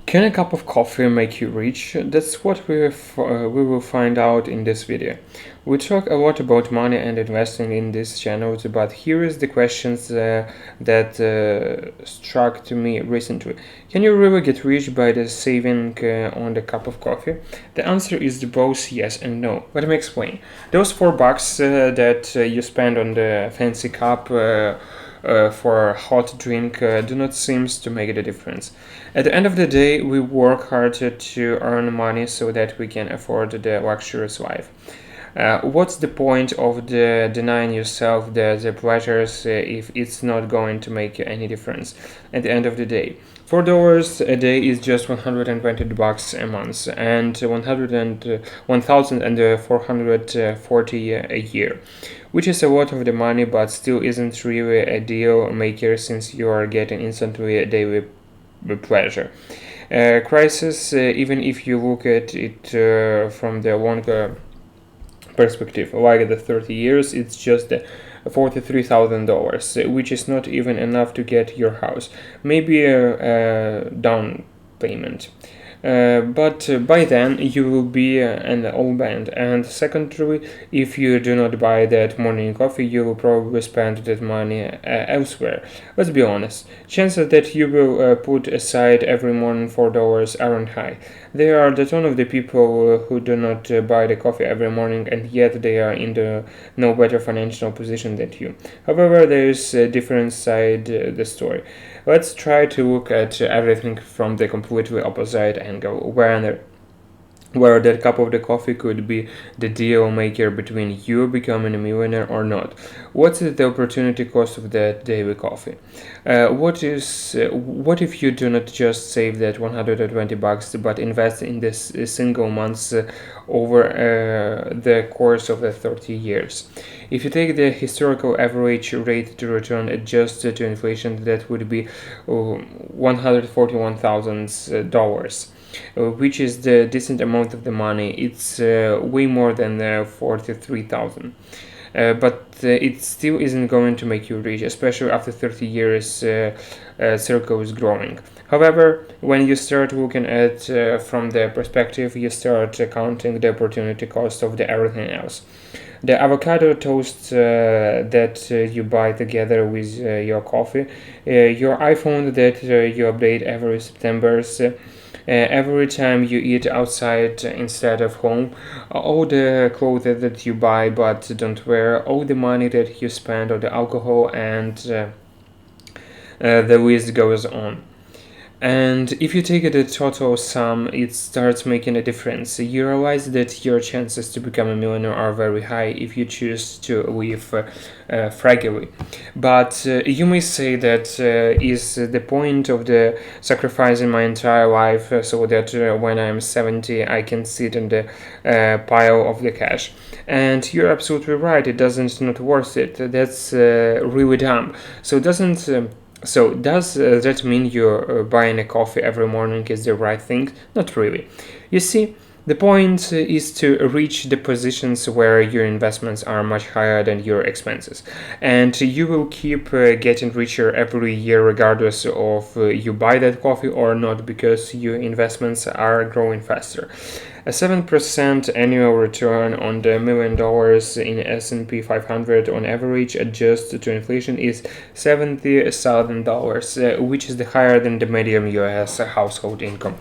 Can a cup of coffee make you rich? That's what we will find out in this video. We talk a lot about money and investing in these channels, but here is the questions that struck to me recently. Can you really get rich by the saving on the cup of coffee? The answer is both yes and no. Let me explain. Those $4 that you spend on the fancy cup for a hot drink do not seem to make a difference. At the end of the day, we work hard to earn money so that we can afford the luxurious life. What's the point of denying yourself the pleasures if it's not going to make any difference at the end of the day? $4 a day is just $120 a month and 1,440 a year, which is a lot of the money, but still isn't really a deal maker since you are getting instantly a daily pleasure. Crisis, even if you look at it from the longer perspective, like the 30 years, it's just $43,000, which is not even enough to get your house, maybe a down payment. But by then you will be an old band. And secondly, if you do not buy that morning coffee, you will probably spend that money elsewhere. Let's be honest, chances that you will put aside every morning $4 aren't high. There are the ton of the people who do not buy the coffee every morning, and yet they are in the no better financial position than you. However, there is a different side the story. Let's try to look at everything from the completely opposite angle, where that cup of the coffee could be the deal maker between you becoming a millionaire or not. What's the opportunity cost of that daily coffee? What if you do not just save that $120 but invest in this single months over the course of the 30 years? If you take the historical average rate to return adjusted to inflation, that would be $141,000. Which is the decent amount of the money. It's way more than 43,000. But it still isn't going to make you rich, especially after 30 years circle is growing. However, when you start looking at from the perspective, you start counting the opportunity cost of the everything else. The avocado toast that you buy together with your coffee, your iPhone that you update every September, every time you eat outside instead of home, all the clothes that you buy but don't wear, all the money that you spend on the alcohol, and the list goes on. And if you take the total sum, it starts making a difference. You realize that your chances to become a millionaire are very high if you choose to live frugally. But you may say that is the point of the sacrificing my entire life so that when I'm 70 I can sit in the pile of the cash. And you're absolutely right, it doesn't not worth it. That's really dumb. So does that mean you're buying a coffee every morning is the right thing? Not really. You see, the point is to reach the positions where your investments are much higher than your expenses, and you will keep getting richer every year regardless of you buy that coffee or not, because your investments are growing faster. A 7% annual return on the $1 million in S&P 500 on average, adjusted to inflation, is $70,000, which is higher than the median US household income.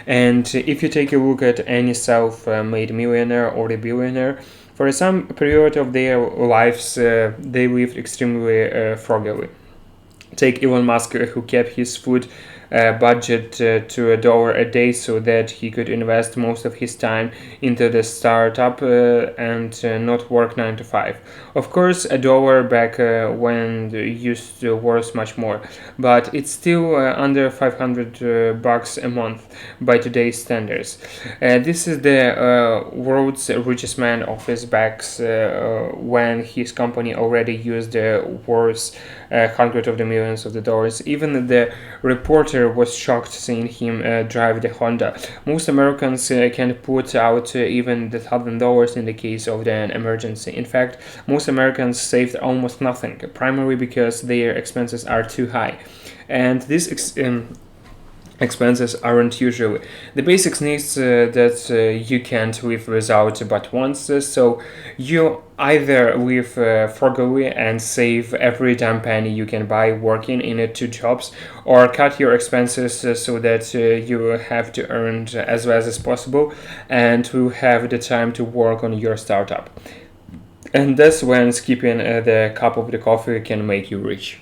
And if you take a look at any self-made millionaire or a billionaire, for some period of their lives, they lived extremely frugally. Take Elon Musk, who kept his food budget to $1 a day so that he could invest most of his time into the startup and not work 9 to 5. Of course, $1 back when used to worth much more, but it's still under $500 a month by today's standards. This is the world's richest man of his backs when his company already used worth hundreds of the millions of the dollars. Even the reporter was shocked seeing him drive the Honda. Most Americans can put out even the $1,000 in the case of an emergency. In fact, most Americans saved almost nothing, primarily because their expenses are too high. And expenses aren't usually the basic needs that you can't live without but once. So you either live frugally and save every damn penny you can buy working in 2 jobs, or cut your expenses so that you have to earn as less as possible and will have the time to work on your startup. And that's when skipping the cup of the coffee can make you rich.